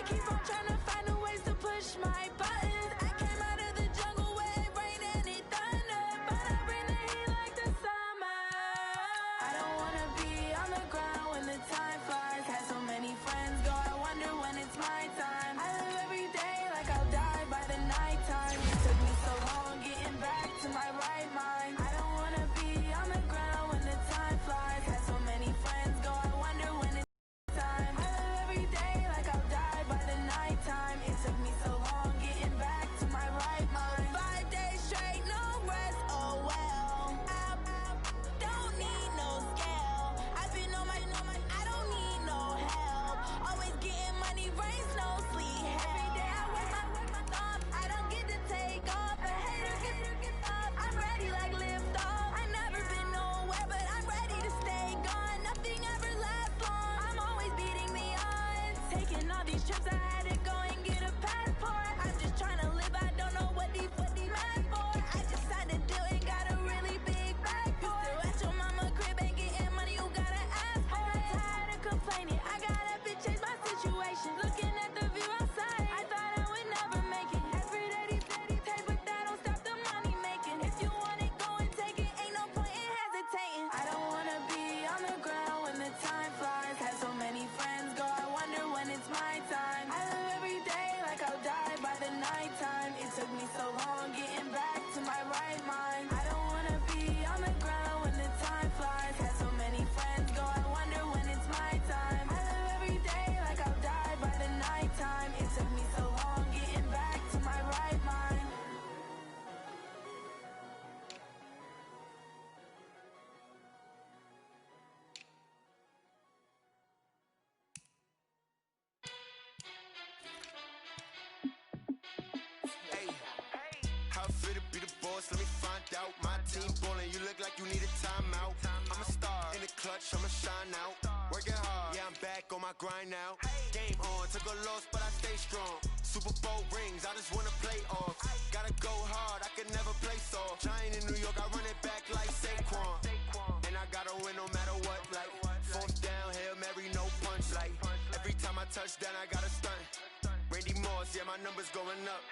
Keep on trying to find new ways to push my buttons. I came out of the jungle where it rained and it thundered, but I bring the heat like the summer. I don't wanna be on the ground when the time flies. Had so many friends go, I wonder when it's my time. I live every day like I'll die by the nighttime. It took me so long getting back to my right mind. I don't wanna be on the ground when the time flies. Had so many friends go, I wonder when it's time. I live every day like I'll die by the nighttime. It took me so long getting back to my right mind. 5 days straight, no rest, oh well. I don't need no scale. I've been on my, I don't need no help. Always getting money, rain, snow, sleet. Every day I work my thumb. I don't get to take off. A hater get up. I'm ready like lift off. I never been nowhere, but I'm ready to stay gone. Nothing ever lasts long. I'm always beating the odds. Taking all these trips, I had to go and get a passport. I'm just trying to live. I don't know what these mad for. I just signed a deal and got a really big bag for it. Still at your mama crib ain't getting money, you gotta ask for it. I'm tired of complaining. I gotta change my situation. Looking at the view outside, I thought I would never make it. Every day these take, but that don't stop the money making. If you want it, go and take it. Ain't no point in hesitating. I don't wanna be on the ground when the time flies. Had so many friends go, I wonder when it's my time. I live every day like I'll die by the nighttime. It took me so long getting back to my right mind. I don't wanna be on the ground when the time flies. Had so many friends go, I wonder when it's my time. I live every day like I'll die by the nighttime. It took me so long getting back to my right mind. Hey, how fit to be the boss? Let me find out. My team ballin', you look like you need a timeout. I'm a star in the clutch, I'ma shine out. Working hard, yeah, I'm back on my grind now. Game on, took a loss, but I stay strong. Super Bowl rings, I just wanna play off. Gotta go hard, I can never play soft. Giant in New York, I run it back like Saquon. And I gotta win no matter what, like fourth down, Hail Mary, no punch. Like every time I touch down, I gotta stunt. Randy Moss, yeah, my numbers going up.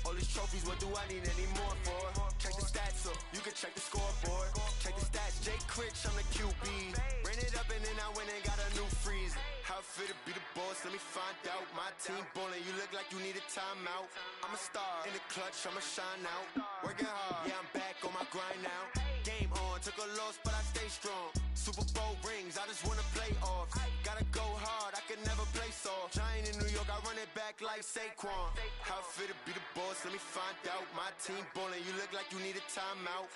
All these trophies, what do I need any more for? Check the stats up, you can check the scoreboard. Check the stats, Jake Critch, I'm the QB. Ran it up and then I went and got a new freeze. How fit to be the boss, let me find out. My team ballin', you look like you need a timeout. I'm a star in the clutch, I'ma shine out. Working hard, yeah, I'm back on my grind now. Game on, took a loss, but I stay strong. Super Bowl rings, I just wanna play off. Gotta go hard, I can never play soft. Giant in New York, I run it back like Saquon. How fit to be the boss, let me find out. My team ballin', you look like you need a timeout.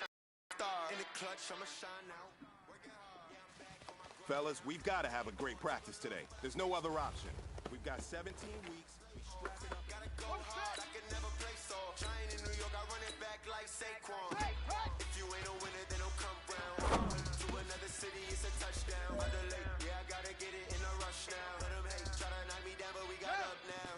Star in the clutch, I'ma shine out. Fellas, we've got to have a great practice today. There's no other option. We've got 17 weeks. We strap it up. Gotta go hard, I can never play soft. Giant in New York, I run it back like Saquon. If you ain't a winner, then don't come round. To another city, it's a touchdown. Under late, yeah, I gotta get it in a rush now. Let them hate, try to knock me down, but we got up now.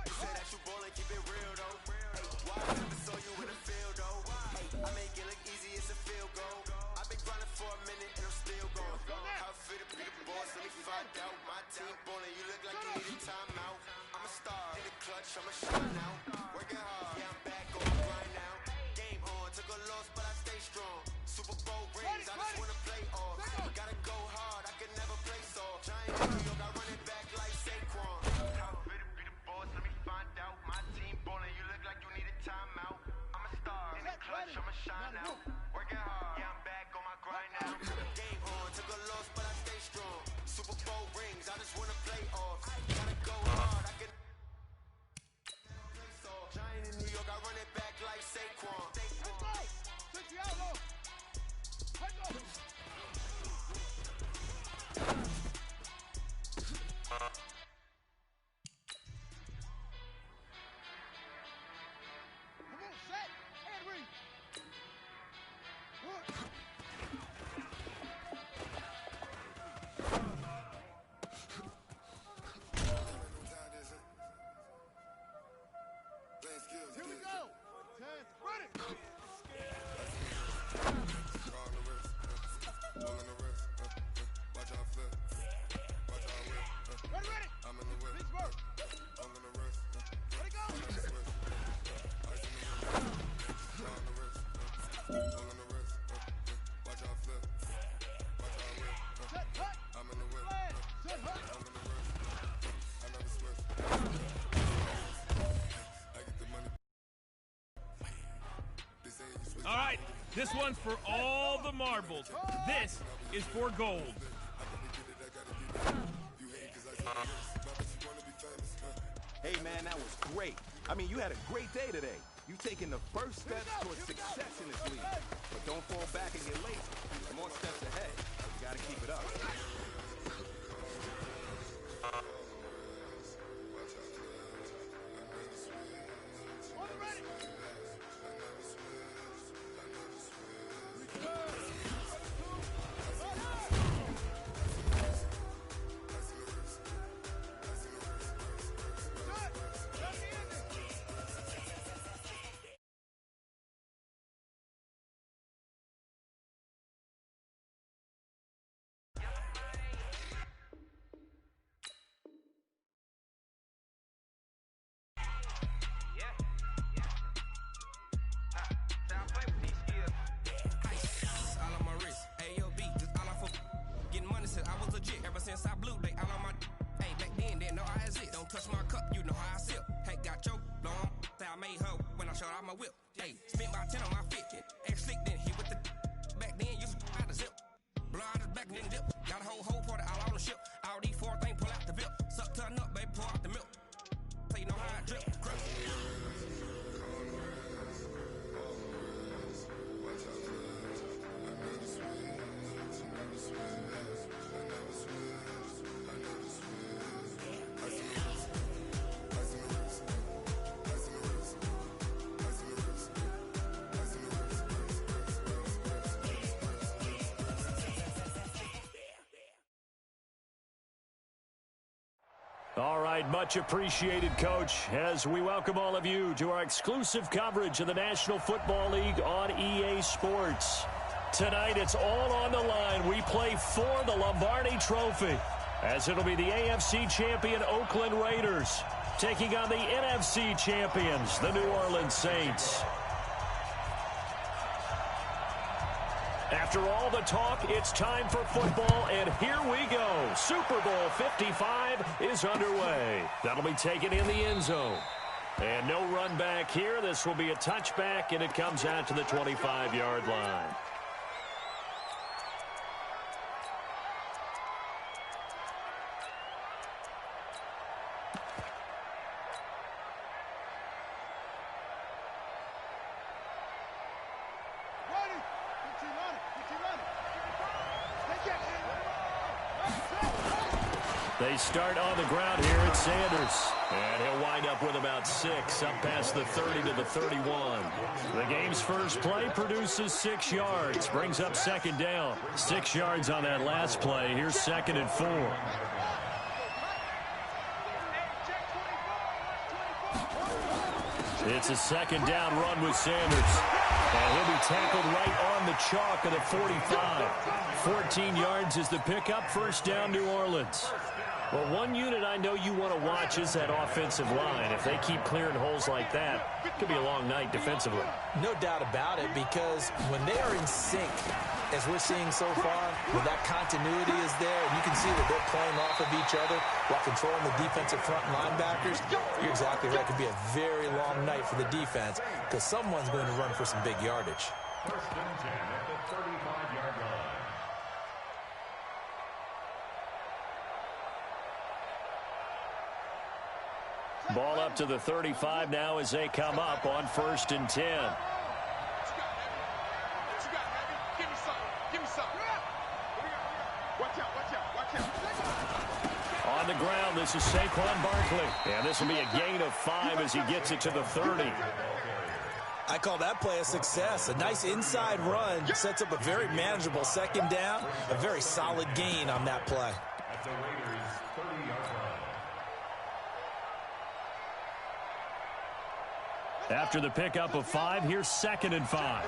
You say that you ballin', keep it real though. Hey, why I never saw you in the field though? Hey, I make it look easy, it's a field goal. I've been grinding for a minute and I'm still going. How fit to be the boss, let me find out. My team ballin', you look like you need a timeout. I'm a star in the clutch, I'ma shine out. Working hard, yeah, I'm back on my grind now. Game on, took a loss, but I stay strong. Super Bowl rings, I just wanna play off. Gotta go hard, I can never play soft. Giant in New York, I run it back like Saquon. How fit to be the boss, let me find out. My team ballin', you look like you need a timeout. I'm a star in the clutch, I'ma shine out. Working hard, yeah, I'm back on my grind now. Game on, took a loss, but I stay strong. Super Bowl rings, I just wanna play off. Gotta go hard, I can. Giant in New York, I run it back like Saquon. All right, this one's for all the marbles. This is for gold. Hey, man, that was great. I mean, you had a great day today. You've taken the first steps towards success in this league. But don't fall back and get lazy. There's more steps ahead. You got to keep it up. Since I blew, they all on my hey, back then, they know I exist. Don't touch my cup, you know how I sip. Hey, got your long, that I made her when I showed out my whip. Hey, spent about 10 on my fit. Ex slick, then hit with the back then, used to out the zip. Blow out his back, then dip. Got a whole party all on the ship. All these four things, pull out the VIP. Suck, turn up, baby, pour out the milk. So you know how I drip. Crap. All right, much appreciated, Coach, as we welcome all of you to our exclusive coverage of the National Football League on EA Sports. Tonight, it's all on the line. We play for the Lombardi Trophy, as it'll be the AFC champion Oakland Raiders taking on the NFC champions, the New Orleans Saints. After all the talk, it's time for football, and here we go. Super Bowl 55 is underway. That'll be taken in the end zone. And no run back here. This will be a touchback, and it comes out to the 25-yard line. They start on the ground here at Sanders. And he'll wind up with about 6, up past the 30 to the 31. The game's first play produces 6 yards, brings up second down. 6 yards on that last play. Here's 2nd and 4. It's a second down run with Sanders. And he'll be tackled right on the chalk of the 45. 14 yards is the pickup. First down, New Orleans. Well, one unit I know you want to watch is that offensive line. If they keep clearing holes like that, it could be a long night defensively. No doubt about it, because when they are in sync, as we're seeing so far, when that continuity is there, and you can see that they're playing off of each other while controlling the defensive front linebackers, you're exactly right. It could be a very long night for the defense because someone's going to run for some big yardage. First and 10 at the 35-yard line. Ball up to the 35 now as they come up on 1st and 10. On the ground, this is Saquon Barkley. And this will be a gain of 5 as he gets it to the 30. I call that play a success. A nice inside run sets up a very manageable second down. A very solid gain on that play. At the Raiders' 30-yard line. After the pickup of 5, here's 2nd and 5.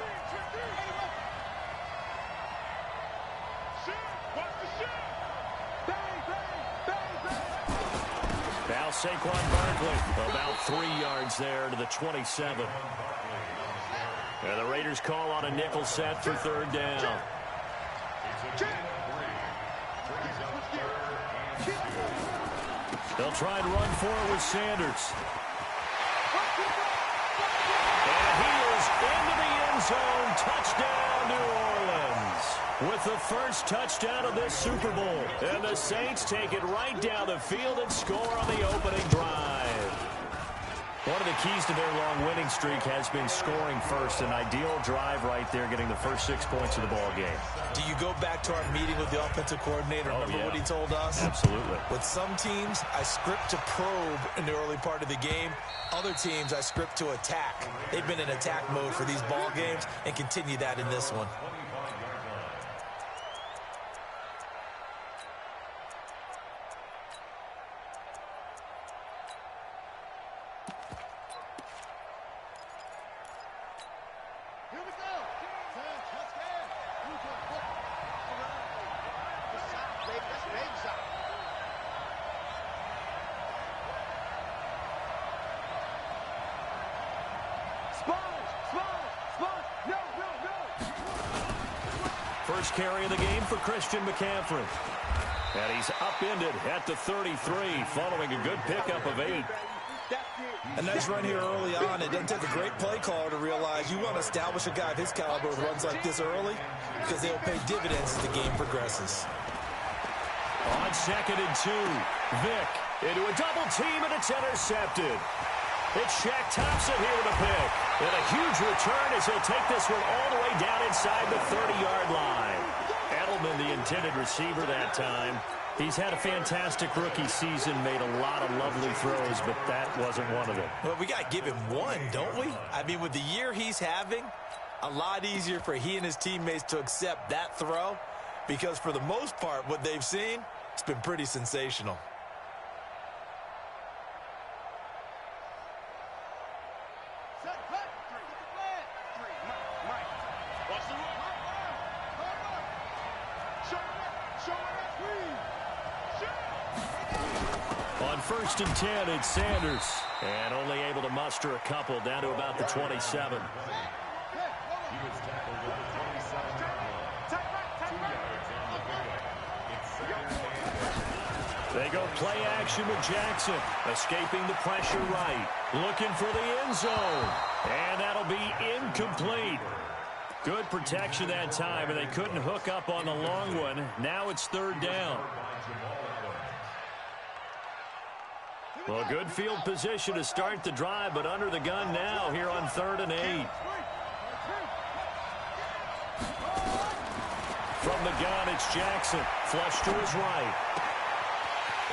Now Saquon Barkley about 3 yards there to the 27. And the Raiders call on a nickel set for 3rd down. They'll try and run for it with Sanders. And he is into the end zone. Touchdown, New Orleans. With the first touchdown of this Super Bowl. And the Saints take it right down the field and score on the opening drive. One of the keys to their long winning streak has been scoring first. An ideal drive right there, getting the first 6 points of the ball game. Do you go back to our meeting with the offensive coordinator? Remember what he told us? Absolutely. With some teams, I script to probe in the early part of the game. Other teams, I script to attack. They've been in attack mode for these ball games and continue that in this one. First carry of the game for Christian McCaffrey. And he's upended at the 33, following a good pickup of 8. A nice run here early on. It doesn't take a great play caller to realize you want to establish a guy of his caliber with runs like this early, because they'll pay dividends as the game progresses. On 2nd and 2, Vick into a double team, and it's intercepted. It's Shaq Thompson here with a pick. And a huge return as he'll take this one all the way down inside the 30-yard line. Edelman, the intended receiver that time. He's had a fantastic rookie season, made a lot of lovely throws, but that wasn't one of them. Well, we got to give him one, don't we? I mean, with the year he's having, a lot easier for he and his teammates to accept that throw, because for the most part, what they've seen, it's been pretty sensational. On 1st and 10, it's Sanders. And only able to muster a couple down to about the 27. They go play action with Jackson. Escaping the pressure right. Looking for the end zone. And that'll be incomplete. Good protection that time, and they couldn't hook up on the long one. Now it's 3rd down. Well, good field position to start the drive, but under the gun now here on 3rd and 8. From the gun, it's Jackson. Flush to his right.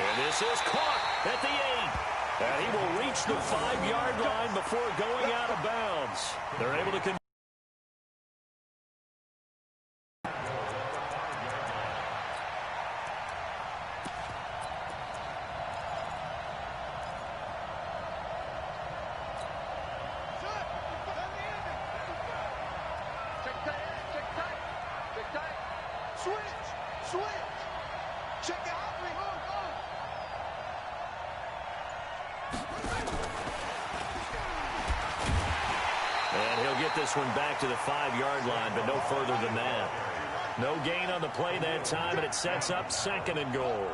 And this is caught at the 8. And he will reach the 5-yard line before going out of bounds. They're able to this one back to the 5-yard line, but no further than that. No gain on the play that time, and it sets up 2nd and goal.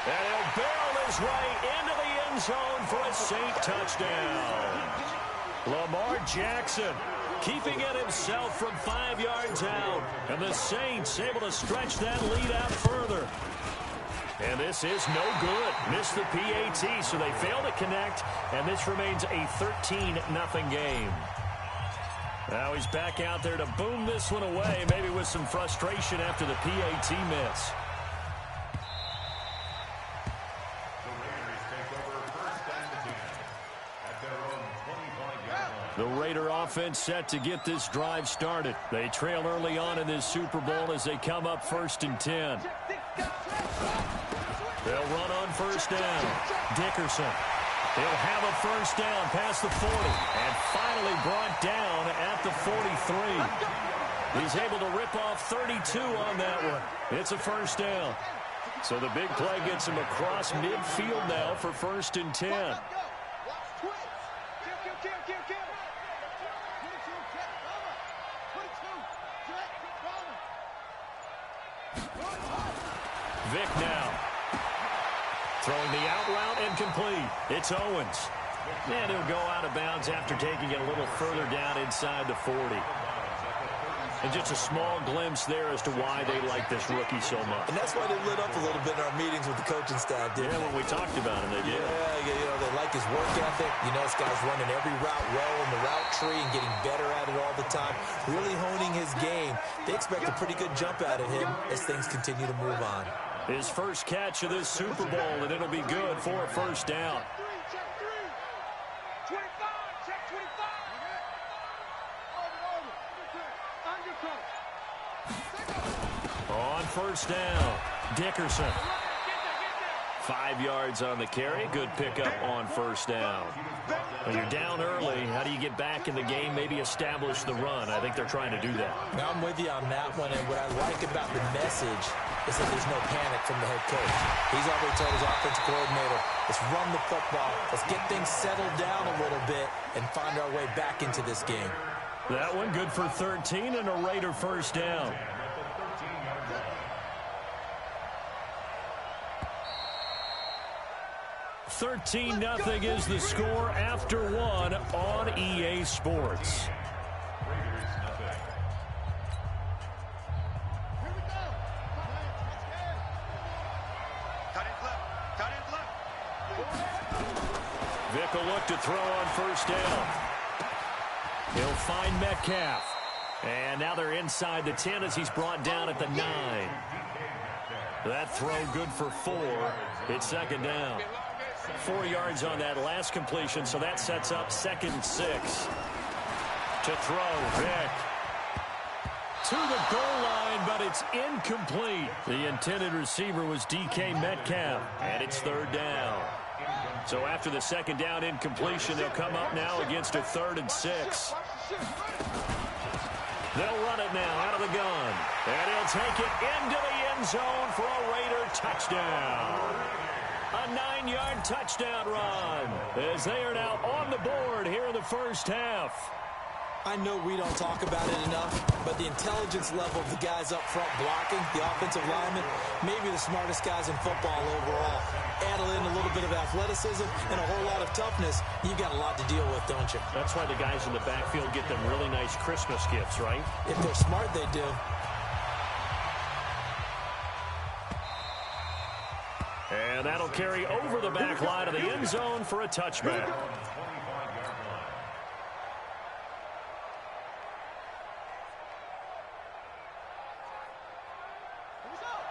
And he'll barrel his way into the end zone for a Saint touchdown. Lamar Jackson keeping it himself from 5 yards out. And the Saints able to stretch that lead out further. And this is no good. Missed the PAT, so they fail to connect. And this remains a 13-0 game. Now he's back out there to boom this one away, maybe with some frustration after the PAT miss. The Raider offense set to get this drive started. They trail early on in this Super Bowl as they come up 1st and 10. They'll run on 1st down. Dickerson. He'll have a 1st down past the 40 and finally brought down at the 43. He's able to rip off 32 on that one. It's a 1st down. So the big play gets him across midfield now for 1st and 10. Vic now. Throwing the out route and complete. It's Owens. And he'll go out of bounds after taking it a little further down inside the 40. And just a small glimpse there as to why they like this rookie so much. And that's why they lit up a little bit in our meetings with the coaching staff, didn't they? When we talked about him, they did. Yeah, they like his work ethic. This guy's running every route well in the route tree and getting better at it all the time, really honing his game. They expect a pretty good jump out of him as things continue to move on. His first catch of this Super Bowl, and it'll be good for a first down. On first down, Dickerson. 5 yards on the carry. Good pickup on first down. When you're down early, how do you get back in the game, maybe establish the run? I think they're trying to do that. Now, I'm with you on that one, and what I like about the message is that there's no panic from the head coach. He's already told his offensive coordinator, let's run the football, let's get things settled down a little bit and find our way back into this game. That one good for 13 and a Raider first down. $13-0 is the score after one on EA Sports. Vic will look to throw on first down. He'll find Metcalf. And now they're inside the 10 as he's brought down at the 9. That throw good for 4. It's second down. 4 yards on that last completion, so that sets up 2nd and 6. To throw, Vic. To the goal line, but it's incomplete. The intended receiver was DK Metcalf, and it's 3rd down. So after the 2nd down incompletion, they'll come up now against a 3rd and 6. They'll run it now out of the gun. And he'll take it into the end zone for a Raider touchdown. A 9-yard touchdown run as they are now on the board here in the first half. I know we don't talk about it enough, but the intelligence level of the guys up front blocking, the offensive linemen, maybe the smartest guys in football overall. Add in a little bit of athleticism and a whole lot of toughness, you've got a lot to deal with, don't you? That's why the guys in the backfield get them really nice Christmas gifts, right? If they're smart, they do. And that'll carry over the back line of the end zone for a touchback.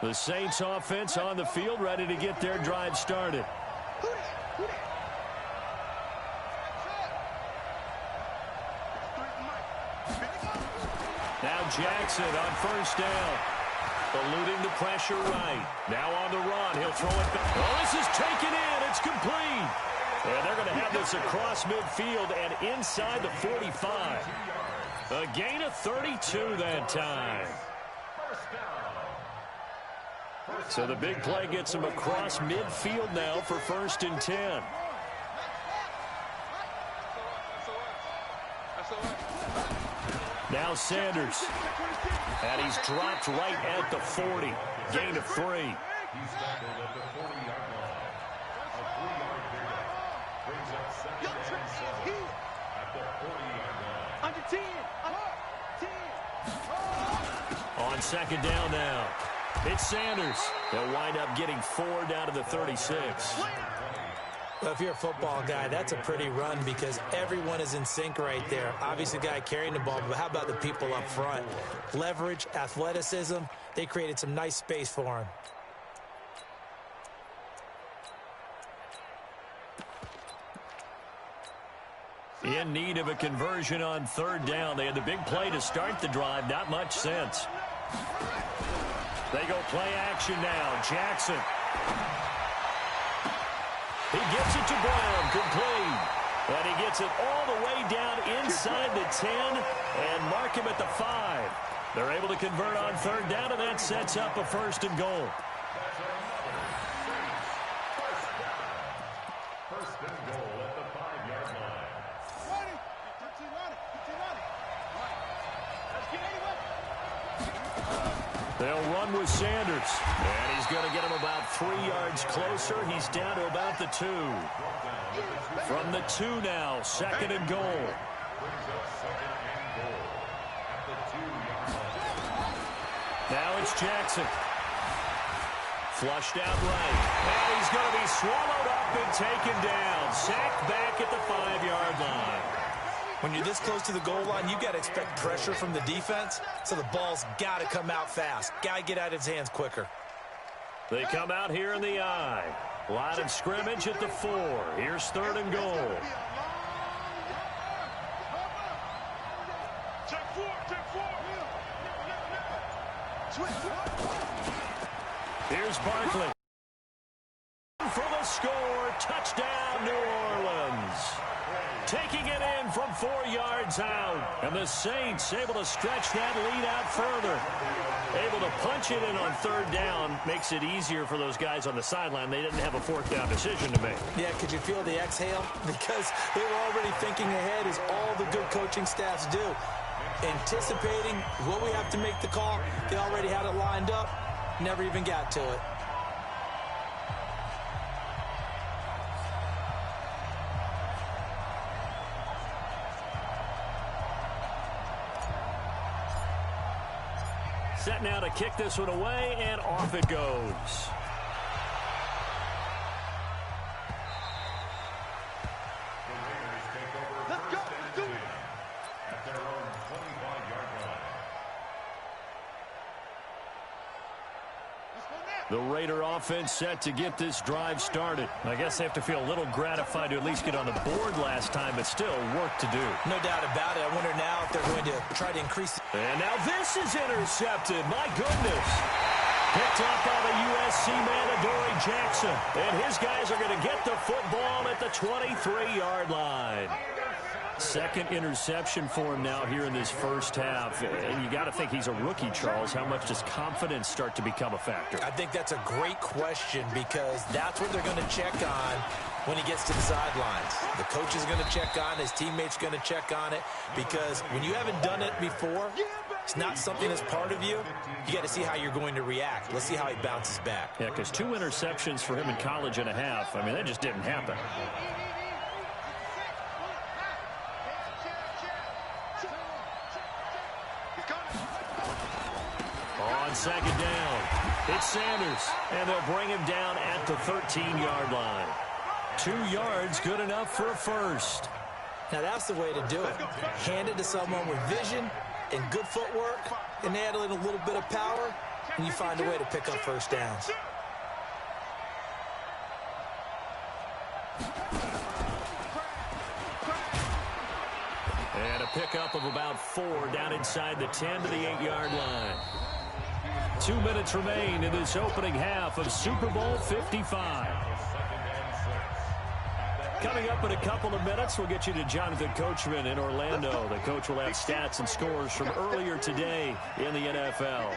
The Saints offense on the field, ready to get their drive started. Now Jackson on first down. Eluding the pressure right. Now on the run. He'll throw it back. Oh, this is taken in. It's complete. And they're going to have this across midfield and inside the 45. A gain of 32 that time. So the big play gets him across midfield now for 1st and 10. Now Sanders. And he's dropped right at the 40. Gain of 3. On 2nd down now. It's Sanders. They'll wind up getting 4 down to the 36. Well, if you're a football guy, that's a pretty run because everyone is in sync right there. Obviously, the guy carrying the ball, but how about the people up front? Leverage, athleticism, they created some nice space for him. In need of a conversion on 3rd down. They had the big play to start the drive. Not much sense. They go play action now. Jackson. He gets it to Brown, complete. And he gets it all the way down inside the 10 and mark him at the 5. They're able to convert on 3rd down, and that sets up a 1st and goal. They'll run with Sanders. And he's going to get him about 3 yards closer. He's down to about the 2. From the 2 now, 2nd and goal. Now it's Jackson. Flushed out right. And he's going to be swallowed up and taken down. Sacked back at the 5-yard line. When you're this close to the goal line, you got to expect pressure from the defense, so the ball's got to come out fast. Got to get out of his hands quicker. They come out here in the I. Line of scrimmage at the 4. Here's 3rd and goal. Here's Barkley. For the score, touchdown New Orleans. Taking it in from 4 yards out. And the Saints able to stretch that lead out further. Able to punch it in on 3rd down. Makes it easier for those guys on the sideline. They didn't have a 4th down decision to make. Yeah, could you feel the exhale? Because they were already thinking ahead, as all the good coaching staffs do. Anticipating what we have to make the call. They already had it lined up. Never even got to it. Set now to kick this one away, and off it goes. The Raider offense set to get this drive started. I guess they have to feel a little gratified to at least get on the board last time, but still work to do. No doubt about it. I wonder now if they're going to try to increase. And now this is intercepted. My goodness. Picked up by the USC man, Adoree Jackson. And his guys are going to get the football at the 23-yard line. 2nd interception for him now here in this first half. And you got to think he's a rookie, Charles. How much does confidence start to become a factor? I think that's a great question, because that's what they're going to check on when he gets to the sidelines. The coach is going to check on, his teammates going to check on it, because when you haven't done it before, it's not something that's part of you. You got to see how you're going to react. Let's see how he bounces back. Yeah, because 2 interceptions for him in college and a half. I mean, that just didn't happen. On 2nd down, it's Sanders, and they'll bring him down at the 13-yard line. 2 yards, good enough for a first. Now that's the way to do it. Hand it to someone with vision and good footwork, and add a little bit of power, and you find a way to pick up first downs. And a pickup of about 4 down inside the 10 to the 8-yard line. 2 minutes remain in this opening half of Super Bowl 55. Coming up in a couple of minutes, we'll get you to Jonathan Coachman in Orlando. The coach will have stats and scores from earlier today in the NFL.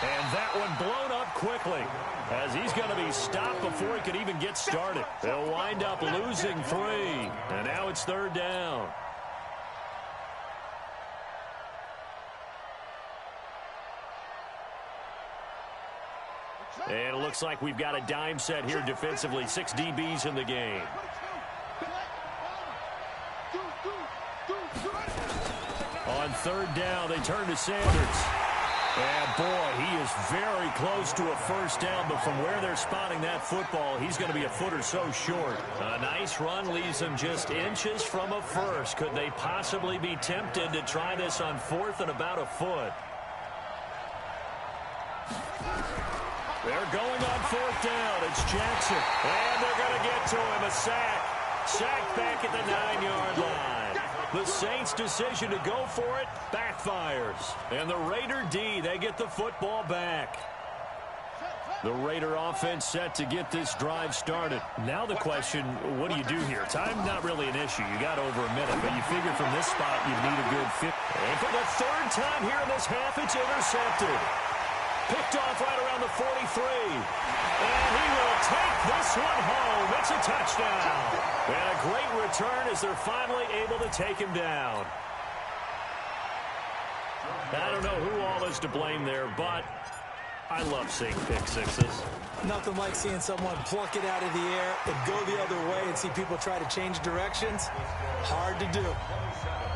And that one blown up quickly, as he's going to be stopped before he could even get started. They'll wind up losing 3, and now it's 3rd down. And it looks like we've got a dime set here defensively. 6 DBs in the game. On 3rd down, they turn to Sanders. And, boy, he is very close to a first down, but from where they're spotting that football, he's going to be a foot or so short. A nice run leaves them just inches from a first. Could they possibly be tempted to try this on 4th and about a foot? They're going on 4th down. It's Jackson. And they're going to get to him. A sack. Sack back at the 9-yard line. The Saints' decision to go for it backfires. And the Raider D, they get the football back. The Raider offense set to get this drive started. Now the question, what do you do here? Time not really an issue. You got over a minute, but you figure from this spot you need a good fit. And for the 3rd time here in this half, it's intercepted. Picked off right around the 43. And he will take this one home. It's a touchdown. And a great return as they're finally able to take him down. I don't know who all is to blame there, but I love seeing pick sixes. Nothing like seeing someone pluck it out of the air and go the other way and see people try to change directions. Hard to do.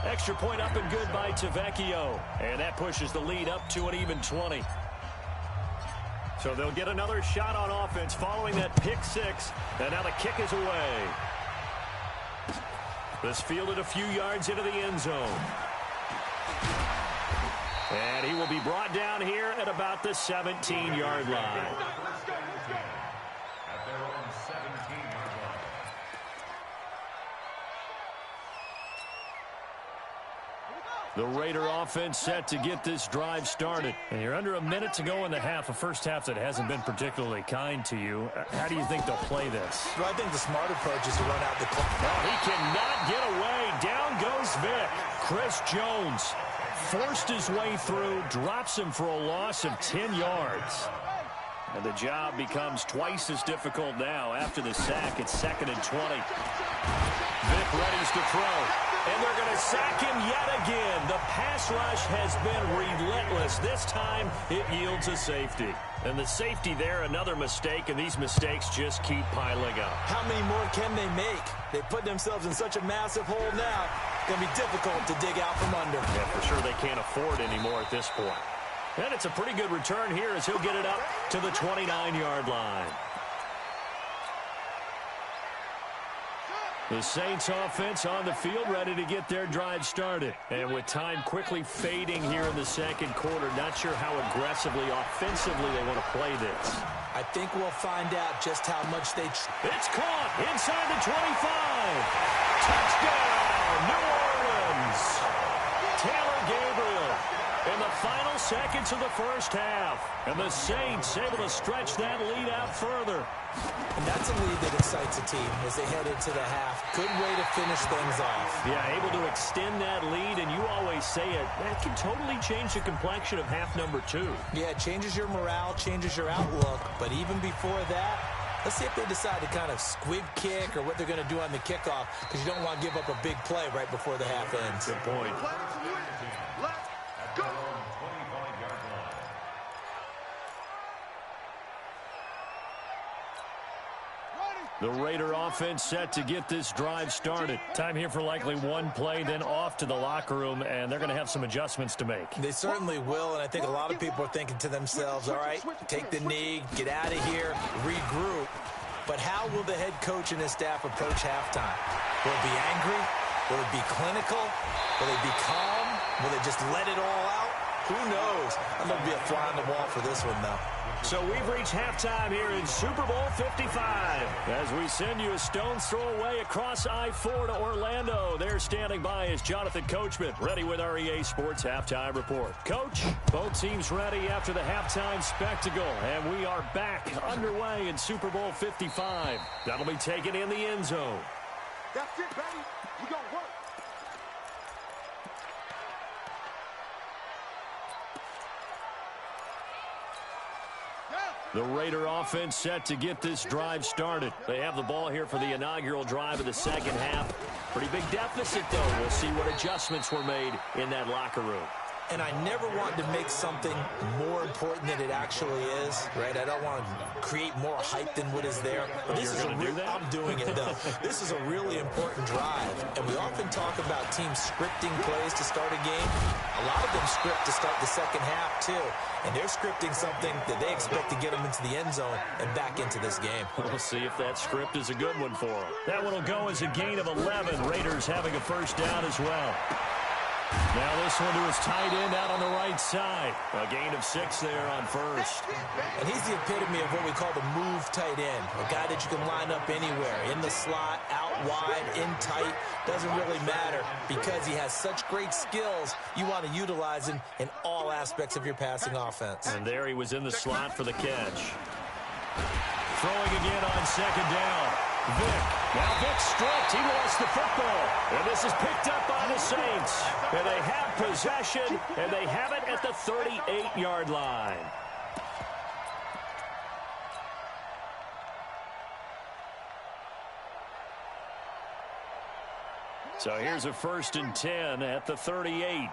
Extra point up and good by Tavecchio. And that pushes the lead up to an even 20. So they'll get another shot on offense following that pick six. And now the kick is away. This fielded a few yards into the end zone. And he will be brought down here at about the 17-yard line. The Raider offense set to get this drive started. And you're under a minute to go in the half, a first half that hasn't been particularly kind to you. How do you think they'll play this? Well, I think the smart approach is to run out the clock. Oh, he cannot get away. Down goes Vic. Chris Jones forced his way through, drops him for a loss of 10 yards. And the job becomes twice as difficult now after the sack. It's 2nd and 20. Vic readies to throw. And they're going to sack him yet again. The pass rush has been relentless. This time, it yields a safety. And the safety there, another mistake, and these mistakes just keep piling up. How many more can they make? They put themselves in such a massive hole now. It's going to be difficult to dig out from under. Yeah, for sure they can't afford anymore at this point. And it's a pretty good return here as he'll get it up to the 29-yard line. The Saints offense on the field ready to get their drive started. And with time quickly fading here in the second quarter, not sure how aggressively, offensively they want to play this. I think we'll find out just how much they... It's caught inside the 25. Touchdown, New Orleans. Taylor Gabriel in the final seconds of the first half. And the Saints able to stretch that lead out further. And that's a lead that excites a team as they head into the half. Good way to finish things off. Yeah, able to extend that lead, and you always say it, that can totally change the complexion of half number 2. Yeah, it changes your morale, changes your outlook. But even before that, let's see if they decide to kind of squib kick or what they're going to do on the kickoff, because you don't want to give up a big play right before the half ends. Good point. Let's go. The Raider offense set to get this drive started. Time here for likely one play, then off to the locker room, and they're going to have some adjustments to make. They certainly will, and I think a lot of people are thinking to themselves, all right, take the knee, get out of here, regroup. But how will the head coach and his staff approach halftime? Will it be angry? Will it be clinical? Will they be calm? Will they just let it all out? Who knows? I'm going to be a fly on the wall for this one, though. So we've reached halftime here in Super Bowl 55. As we send you a stone's throw away across I-4 to Orlando. There standing by is Jonathan Coachman, ready with our EA Sports Halftime Report. Coach, both teams ready after the halftime spectacle. And we are back underway in Super Bowl 55. That'll be taken in the end zone. That's it, baby. We gonna work. The Raider offense set to get this drive started. They have the ball here for the inaugural drive of the second half. Pretty big deficit, though. We'll see what adjustments were made in that locker room. And I never want to make something more important than it actually is, right? I don't want to create more hype than what is there. But this is I'm doing it, though. This is a really important drive. And we often talk about teams scripting plays to start a game. A lot of them script to start the second half, too. And they're scripting something that they expect to get them into the end zone and back into this game. We'll see if that script is a good one for them. That one will go as a gain of 11. Raiders having a first down as well. Now this one to his tight end out on the right side. A gain of 6 there on first. And he's the epitome of what we call the move tight end. A guy that you can line up anywhere. In the slot, out wide, in tight. Doesn't really matter because he has such great skills. You want to utilize him in all aspects of your passing offense. And there he was in the slot for the catch. Throwing again on second down. Vic. Now Vic stripped. He lost the football. And this is picked up by the Saints. And they have possession, and they have it at the 38-yard line. So here's a 1st and 10 at the 38.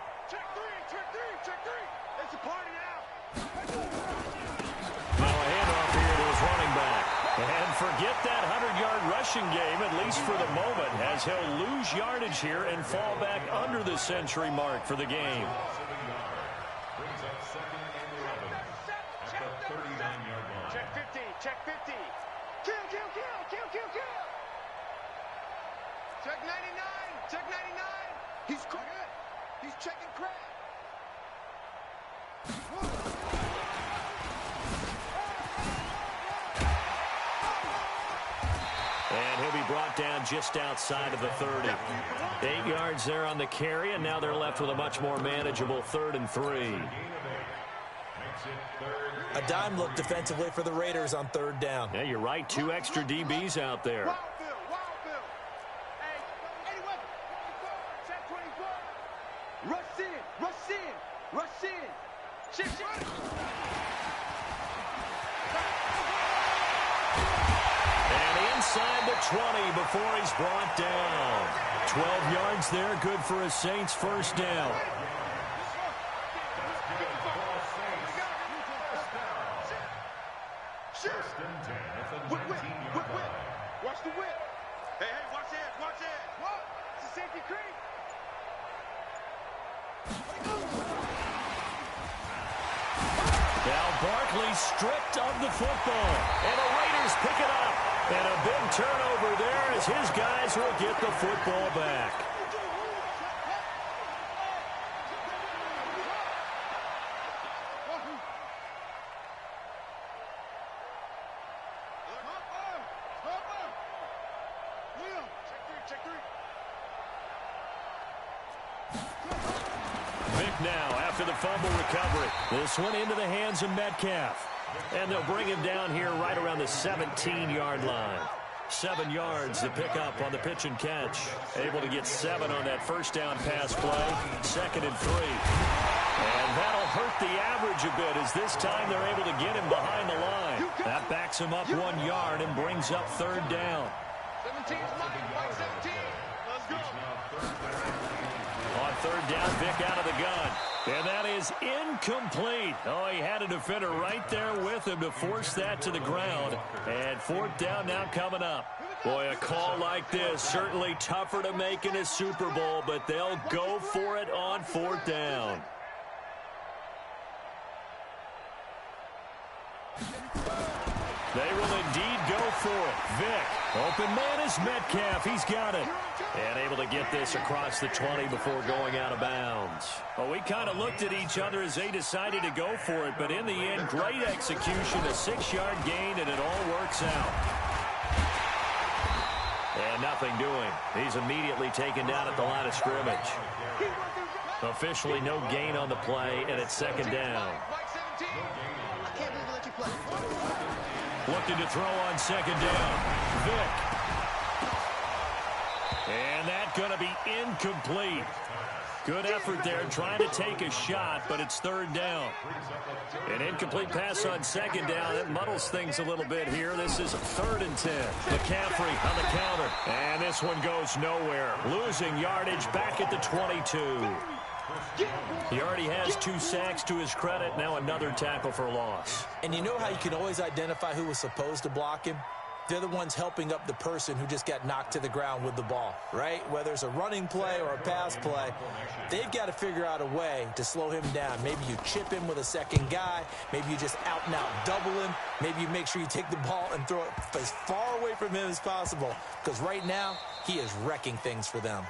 Now a handoff here to his running back. And forget that 100-yard rushing game, at least for the moment, as he'll lose yardage here and fall back under the century mark for the game. Check 50, check 50. Kill. Check 99, check 99. He's good. He's checking crap. And he'll be brought down just outside of the 30. 8 yards there on the carry, and now they're left with a much more manageable 3rd and 3. A dime look defensively for the Raiders on 3rd down. Yeah, you're right. 2 extra DBs out there. Wild Bill. Hey, anyone? Check 24. Rush in. Shift. And inside the 20 before he's brought down. 12 yards there, good for a Saints first down. Whip. Watch the whip. Hey, watch it. What? It's a safety creep. Now Barkley stripped of the football, and the Raiders pick it up. And a big turnover there as his guys will get the football back. Check three. Vic now after the fumble recovery. This one into the hands of Metcalf. And they'll bring him down here right around the 17-yard line. 7 yards to pick up on the pitch and catch. Able to get 7 on that first down pass play. 2nd and 3. And that'll hurt the average a bit as this time they're able to get him behind the line. That backs him up 1 yard and brings up 3rd down. 17's mine. Mike 17. Let's go. On 3rd down, Vic out of the gun. And that is incomplete. Oh, he had a defender right there with him to force that to the ground. And 4th down now coming up. Boy, a call like this, certainly tougher to make in a Super Bowl, but they'll go for it on 4th down. They will indeed go for it. Vic, open man is Metcalf. He's got it. And able to get this across the 20 before going out of bounds. Well, we kind of looked at each other as they decided to go for it, but in the end, great execution, a 6-yard gain, and it all works out. And nothing doing. He's immediately taken down at the line of scrimmage. Officially no gain on the play, and it's 2nd down. Looking to throw on 2nd down. Vic. And that's going to be incomplete. Good effort there trying to take a shot, but it's 3rd down. An incomplete pass on 2nd down. It muddles things a little bit here. This is 3rd and 10. McCaffrey on the counter. And this one goes nowhere. Losing yardage back at the 22. He already has 2 sacks to his credit. Now another tackle for loss. And you know how you can always identify who was supposed to block him? They're the ones helping up the person who just got knocked to the ground with the ball, right? Whether it's a running play or a pass play, they've got to figure out a way to slow him down. Maybe you chip him with a second guy. Maybe you just out-and-out double him. Maybe you make sure you take the ball and throw it as far away from him as possible. Because right now, he is wrecking things for them.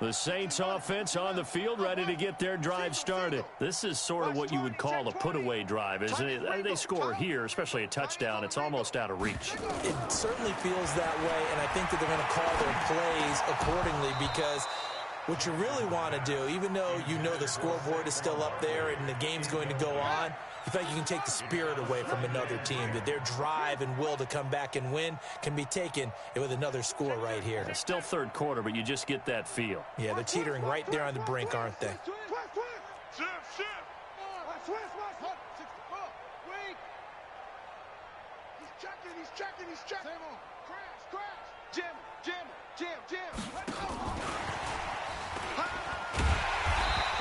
The Saints offense on the field ready to get their drive started. This is sort of what you would call a put-away drive, isn't it? They score here, especially a touchdown. It's almost out of reach. It certainly feels that way, and I think that they're going to call their plays accordingly because what you really want to do, even though you know the scoreboard is still up there and the game's going to go on, you feel like you can take the spirit away from another team, that their drive and will to come back and win can be taken with another score right here. It's still third quarter, but you just get that feel. Yeah, they're teetering right there on the brink, aren't they? He's checking. Crash. Jim.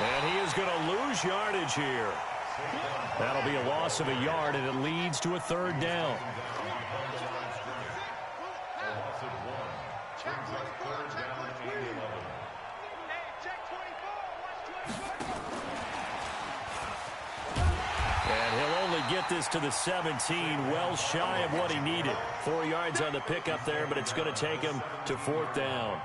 And he is going to lose yardage here. That'll be a loss of a yard, and it leads to a third down. And he'll only get this to the 17, well shy of what he needed. 4 yards on the pickup there, but it's going to take him to fourth down.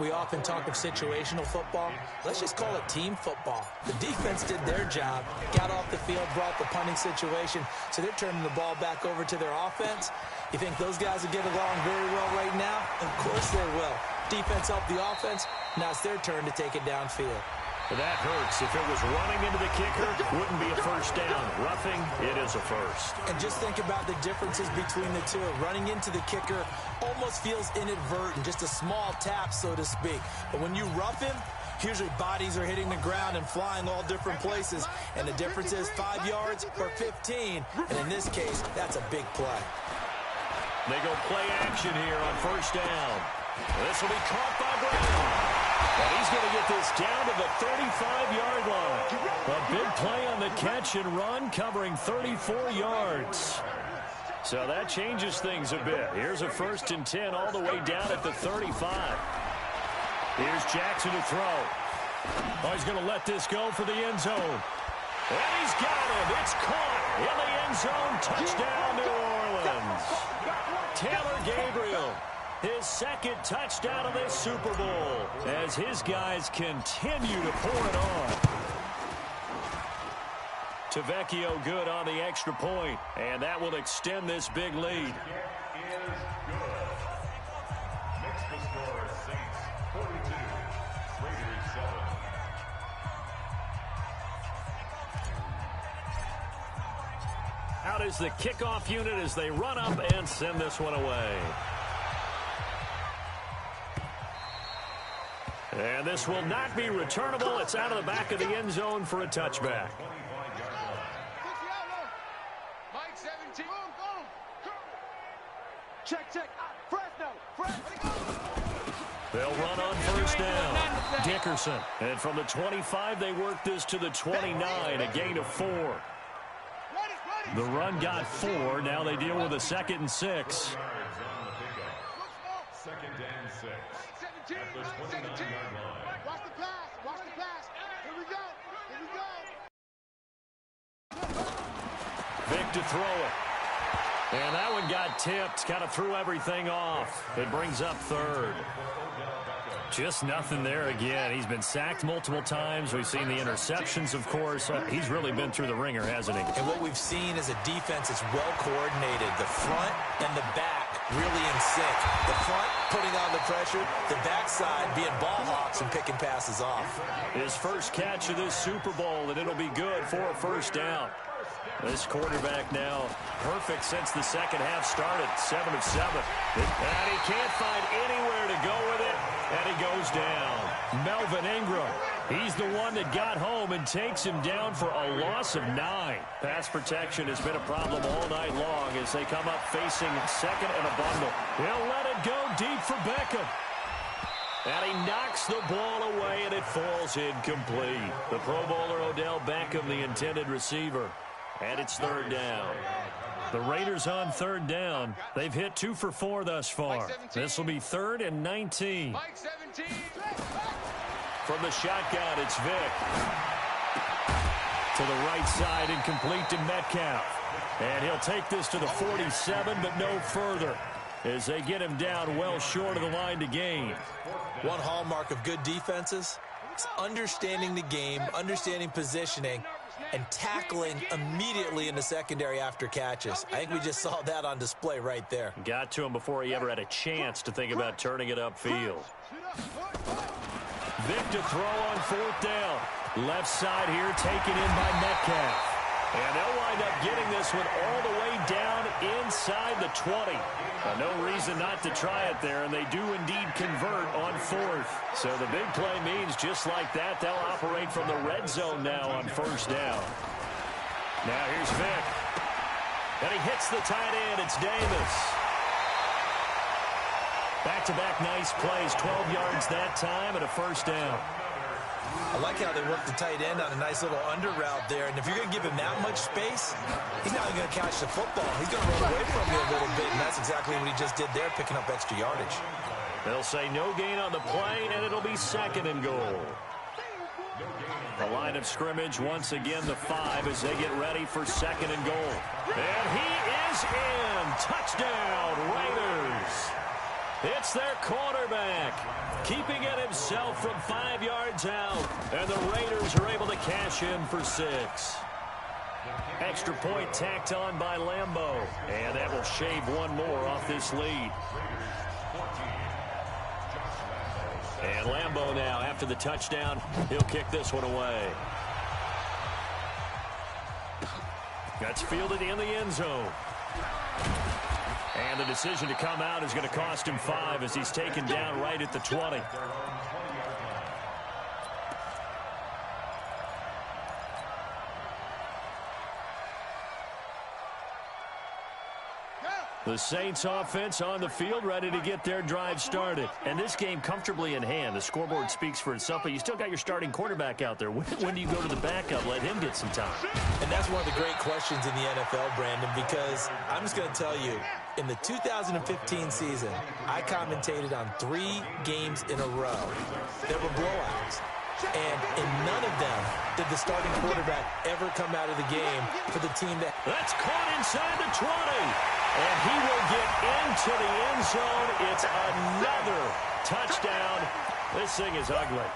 We often talk of situational football. Let's just call it team football. The defense did their job, got off the field, brought the punting situation, so they're turning the ball back over to their offense. You think those guys will get along very well right now? Of course they will. Defense helped the offense. Now it's their turn to take it downfield. That hurts. If it was running into the kicker, wouldn't be a first down. Roughing, it is a first. And just think about the differences between the two. Running into the kicker almost feels inadvertent, just a small tap, so to speak. But when you rough him, usually bodies are hitting the ground and flying all different places. And the difference is 5 yards or 15. And in this case, that's a big play. They go play action here on first down. This will be caught by Brown. And he's going to get this down to the 35-yard line. A big play on the catch and run, covering 34 yards. So that changes things a bit. Here's a 1st and 10 all the way down at the 35. Here's Jackson to throw. Oh, he's going to let this go for the end zone. And he's got him. It's caught in the end zone. Touchdown, New Orleans. Taylor Gabriel. His second touchdown of this Super Bowl as his guys continue to pour it on. Tavecchio good on the extra point, and that will extend this big lead. Out is the kickoff unit as they run up and send this one away. And this will not be returnable. It's out of the back of the end zone for a touchback. Mike 17. Check. Fresno. They'll run on first down. Dickerson. And from the 25, they work this to the 29, a gain of 4. The run got 4. Now they deal with a 2nd and 6. Second and 6. 17. Watch the pass. Here we go. Vic to throw it. And that one got tipped. Kind of threw everything off. It brings up 3rd. Just nothing there again. He's been sacked multiple times. We've seen the interceptions, of course. He's really been through the ringer, hasn't he? And what we've seen is a defense that's well coordinated. The front and the back really in sync. The front putting on the pressure. The backside being ball hawks and picking passes off. His first catch of this Super Bowl, and it'll be good for a first down. This quarterback now perfect since the second half started. 7 of 7. And he can't find anywhere to go with it. And he goes down. Melvin Ingram. He's the one that got home and takes him down for a loss of 9. Pass protection has been a problem all night long as they come up facing 2nd and a bundle. He'll let it go deep for Beckham. And he knocks the ball away, and it falls incomplete. The Pro Bowler Odell Beckham, the intended receiver. And it's 3rd down. The Raiders on 3rd down. They've hit 2 for 4 thus far. This will be 3rd and 19. Mike 17. From the shotgun, it's Vic. To the right side and complete to Metcalf. And he'll take this to the 47, but no further, as they get him down well short of the line to gain. One hallmark of good defenses is understanding the game, understanding positioning, and tackling immediately in the secondary after catches. I think we just saw that on display right there. Got to him before he ever had a chance to think about turning it upfield. Vic to throw on 4th down. Left side here taken in by Metcalf. And they'll wind up getting this one all the way down inside the 20. No reason not to try it there, and they do indeed convert on 4th. So the big play means just like that, they'll operate from the red zone now on 1st down. Now here's Vic. And he hits the tight end. It's Davis. Back-to-back nice plays, 12 yards that time and a 1st down. I like how they work the tight end on a nice little under route there. And if you're going to give him that much space, he's not going to catch the football. He's going to run away from you a little bit, and that's exactly what he just did there, picking up extra yardage. They'll say no gain on the play, and it'll be 2nd and goal. The line of scrimmage once again the 5 as they get ready for 2nd and goal. And he is in. Touchdown, Raiders. It's their quarterback, keeping it himself from 5 yards out. And the Raiders are able to cash in for 6. Extra point tacked on by Lambeau. And that will shave one more off this lead. And Lambeau now, after the touchdown, he'll kick this one away. That's fielded in the end zone. And the decision to come out is going to cost him 5 as he's taken down right at the 20. The Saints offense on the field, ready to get their drive started. And this game comfortably in hand. The scoreboard speaks for itself, but you still got your starting quarterback out there. When do you go to the backup? Let him get some time. And that's one of the great questions in the NFL, Brandon, because I'm just going to tell you, in the 2015 season, I commentated on 3 games in a row. There were blowouts. And in none of them did the starting quarterback ever come out of the game for the team that... That's caught inside the 20. And he will get into the end zone. It's another touchdown. This thing is ugly.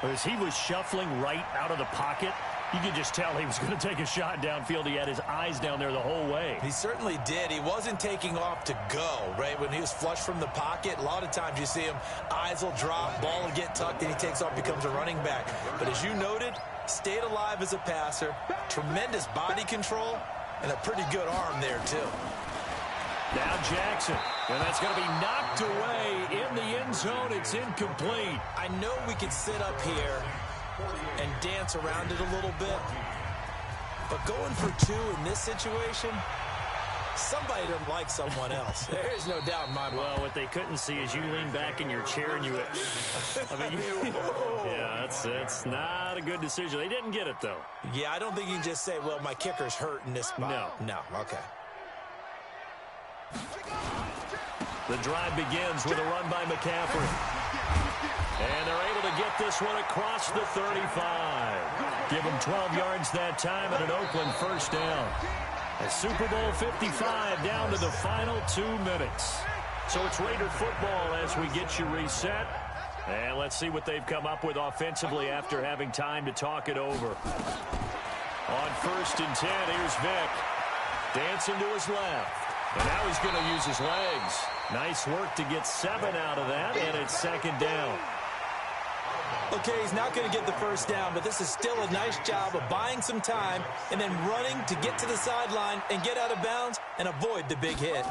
As he was shuffling right out of the pocket, you could just tell he was going to take a shot downfield. He had his eyes down there the whole way. He certainly did. He wasn't taking off to go, right? When he was flush from the pocket, a lot of times you see him, eyes will drop, ball will get tucked, and he takes off, becomes a running back. But as you noted, stayed alive as a passer, tremendous body control, and a pretty good arm there, too. Now Jackson, and that's going to be knocked away in the end zone. It's incomplete. I know we could sit up here and dance around it a little bit, but going for 2 in this situation, somebody doesn't like someone else. There's no doubt in my mind. Well, what they couldn't see is you lean back in your chair and you... I mean, yeah, that's not a good decision. They didn't get it, though. Yeah, I don't think you can just say, well, my kicker's hurt in this spot. No, okay. The drive begins with a run by McCaffrey. And they're able to get this one across the 35. Give them 12 yards that time and an Oakland 1st down. A Super Bowl 55 down to the final 2 minutes. So it's Raider football as we get you reset. And let's see what they've come up with offensively after having time to talk it over. On 1st and 10, here's Vic. Dancing to his left. And now he's going to use his legs. Nice work to get 7 out of that, and it's 2nd down. Okay, he's not going to get the 1st down, but this is still a nice job of buying some time and then running to get to the sideline and get out of bounds and avoid the big hit.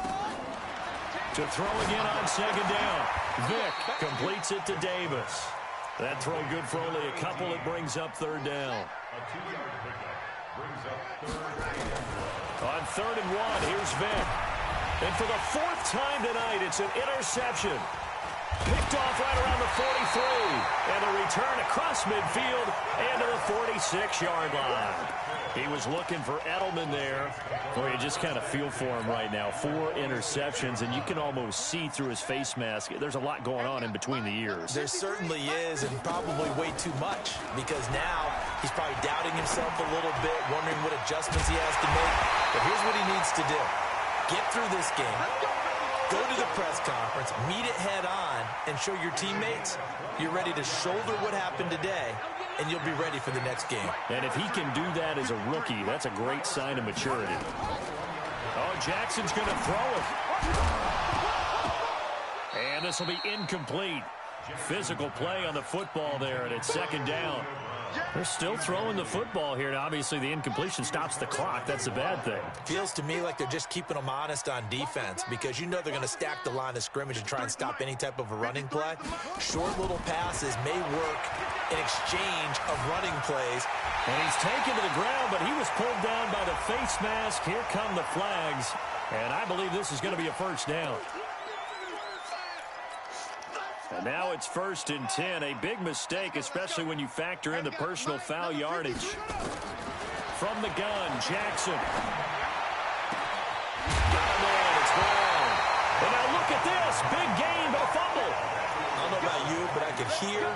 To throw again on 2nd down. Vic completes it to Davis. That throw good for only a couple. It brings up 3rd down. On 3rd and 1, here's Vic. And for the 4th time tonight, it's an interception. Picked off right around the 43. And a return across midfield and to the 46-yard line. He was looking for Edelman there. Boy, you just kind of feel for him right now. 4 interceptions, and you can almost see through his face mask. There's a lot going on in between the ears. There certainly is, and probably way too much, because now he's probably doubting himself a little bit, wondering what adjustments he has to make. But here's what he needs to do. Get through this game. Go to the press conference, meet it head on, and show your teammates you're ready to shoulder what happened today, and you'll be ready for the next game. And if he can do that as a rookie, that's a great sign of maturity. Oh, Jackson's going to throw it. And this will be incomplete. Physical play on the football there, and it's second down. They're still throwing the football here, and obviously the incompletion stops the clock. That's a bad thing. Feels to me like they're just keeping them honest on defense because you know they're going to stack the line of scrimmage and try and stop any type of a running play. Short little passes may work in exchange of running plays. And he's taken to the ground, but he was pulled down by the face mask. Here come the flags, and I believe this is going to be a first down. And now it's 1st and 10. A big mistake, especially when you factor in the personal foul yardage. From the gun, Jackson. Got him in. It's gone. And now look at this. Big gain, but a fumble. I don't know about you, but I could hear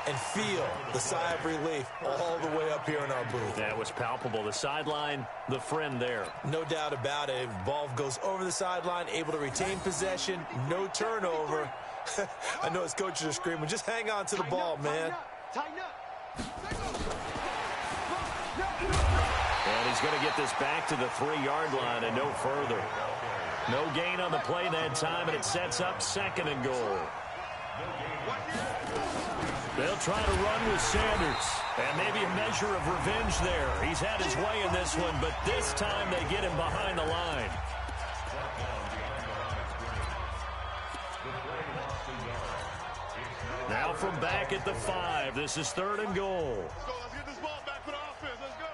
and feel the sigh of relief all the way up here in our booth. That was palpable. The sideline, the friend there. No doubt about it. Ball goes over the sideline, able to retain possession, no turnover. I know his coaches are screaming, just hang on to the ball, man. Tighten up. And he's going to get this back to the 3-yard line and no further. No gain on the play that time, and it sets up 2nd and goal. They'll try to run with Sanders, and maybe a measure of revenge there. He's had his way in this one, but this time they get him behind the line. Now from back at the 5, this is 3rd and goal. Let's go. Let's get this ball back for the offense. Let's go.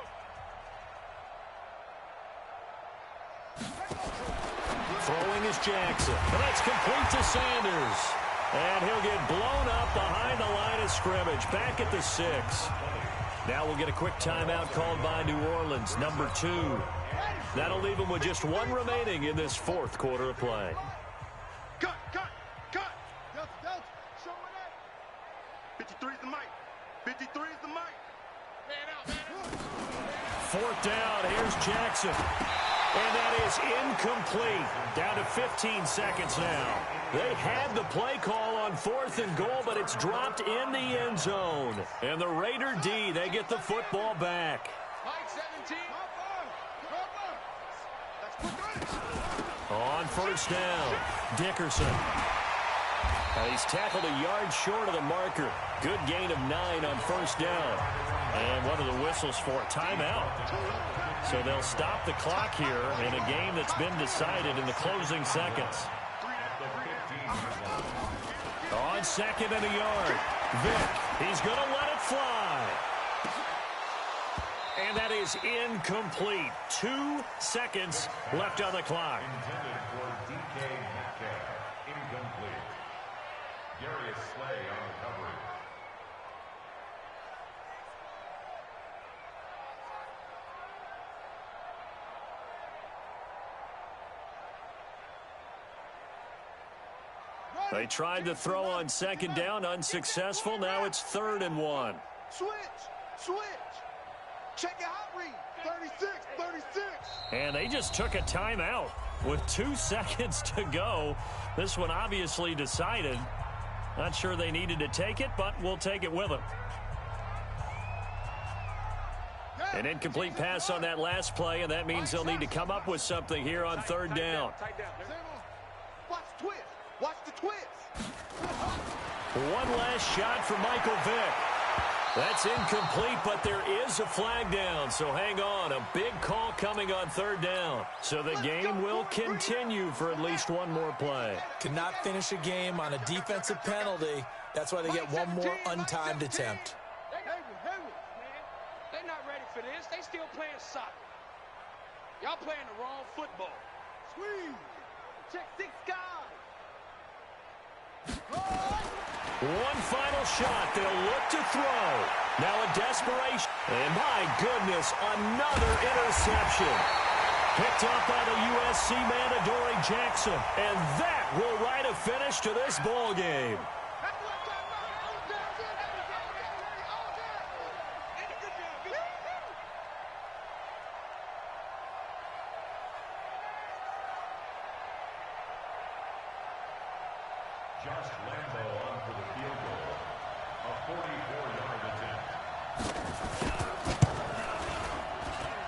Throwing is Jackson. And that's complete to Sanders. And he'll get blown up behind the line of scrimmage. Back at the 6. Now we'll get a quick timeout called by New Orleans, number 2. That'll leave them with just 1 remaining in this 4th quarter of play. Cut. Delta. Show it up. 53 is the mic. 53 is the mic. Man out. 4th down. Here's Jackson. And that is incomplete. Down to 15 seconds now. They had the play call on 4th and goal, but it's dropped in the end zone. And the Raider D, they get the football back. Mike 17. On 1st down, Dickerson. He's tackled a yard short of the marker. Good gain of 9 on 1st down. And one of the whistles for a timeout. So they'll stop the clock here in a game that's been decided in the closing seconds. On 2nd and a yard, Vick, he's going to let it fly. And that is incomplete. 2 seconds left on the clock. Intended for DK Metcalf. Incomplete. Darius Slay on the coverage. They tried to throw on 2nd down, unsuccessful. Now it's 3rd and 1. Switch. Check your hot read. 36. And they just took a timeout with 2 seconds to go. This one obviously decided. Not sure they needed to take it, but we'll take it with them. An incomplete pass on that last play, and that means they'll need to come up with something here on 3rd down. Watch the twist. One last shot for Michael Vick. That's incomplete, but there is a flag down, so hang on. A big call coming on 3rd down. So the game will continue for at least 1 more play. Cannot finish a game on a defensive penalty. That's why they get 1 more untimed attempt. They're not ready for this. They still playing soccer. Y'all playing the wrong football. Squeeze. Check 6 guys. One final shot. They'll look to throw. Now a desperation. And my goodness, another interception. Picked up by the USC man, Adoree Jackson. And that will write a finish to this ball game. Josh Lambo on for the field goal. A 44-yard attempt.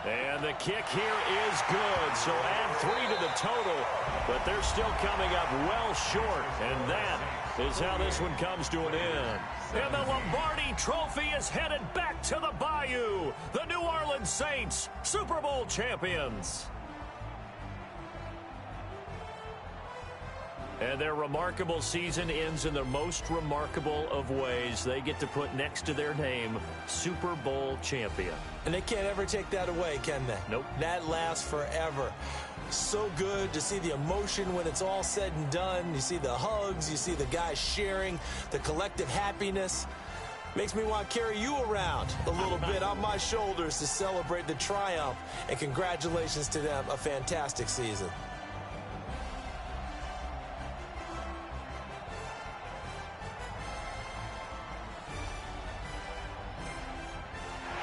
And the kick here is good, so add 3 to the total, but they're still coming up well short, and that is how this one comes to an end. And the Lombardi Trophy is headed back to the Bayou. The New Orleans Saints, Super Bowl champions. And their remarkable season ends in the most remarkable of ways. They get to put next to their name, Super Bowl champion. And they can't ever take that away, can they? Nope. That lasts forever. So good to see the emotion when it's all said and done. You see the hugs, you see the guys sharing, the collective happiness. Makes me want to carry you around a little bit on my shoulders to celebrate the triumph. And congratulations to them, a fantastic season.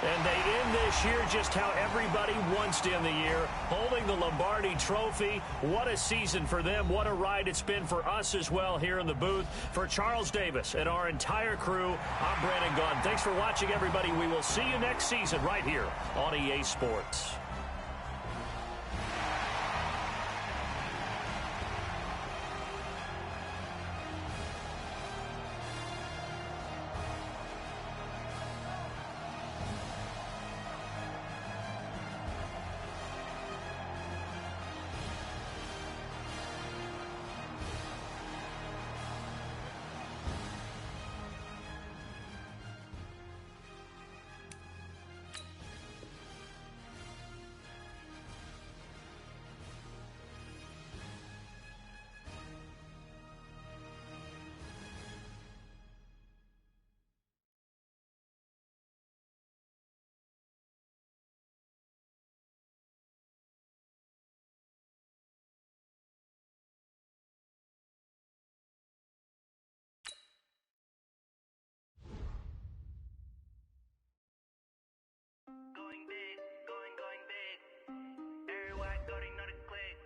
And they end this year just how everybody wants to end the year, holding the Lombardi Trophy. What a season for them. What a ride it's been for us as well here in the booth. For Charles Davis and our entire crew, I'm Brandon Gunn. Thanks for watching, everybody. We will see you next season right here on EA Sports. Going big, going big. Everywhere I go, they know the click.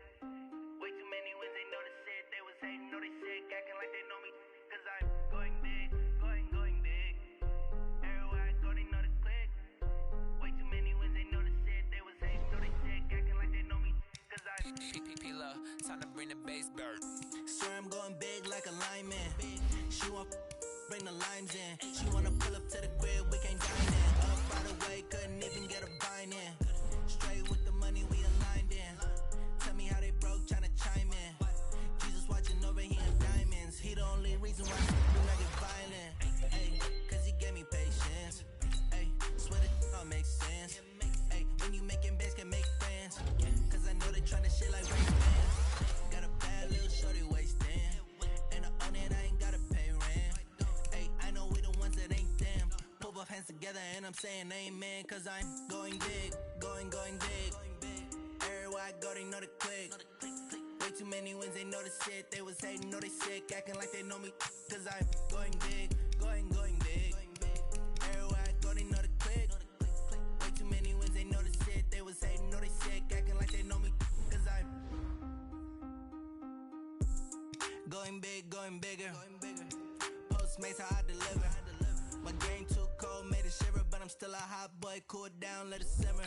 Way too many wins, they know the shit. They was hating, know they sick, acting like they know me. Cause I'm going big, going big. Everywhere I go, they know the click. Way too many wins, they know the shit. They was hating, know they sick, acting like they know me. Cause I'm P-P-P-Love, time to bring the bass dirt. swear I'm going big like a lineman. She want bring the limes in. She wanna pull up to the crib, we can't dine in. Up right away, couldn't even get a vine in. Straight with the money we aligned in. Tell me how they broke, tryna chime in. Jesus watching over, he in diamonds. He the only reason why do not get violent. Ay, cause he gave me patience. Ay, swear that all makes sense. Ay, when you making bands can make friends. Cause I know they tryna shit like race fans. Got a bad little shorty wasting. And I own it, I ain't gotta pay rent. Ay, I know we the ones that ain't them. Pull both hands together and I'm saying amen. Cause I'm going big, going big. Everywhere I go, they know the click. Way too many wins, they know the shit. They was hating, know they sick, acting like they know me. Cause I'm going big, going big. Everywhere I go, they know the click. Way too many wins, they know the shit. They was hating, know they sick, acting like they know me. Cause I'm going big, going bigger. Postmates, how I deliver. My game too cold, made it shiver, but I'm still a hot boy. Cool it down, let it simmer.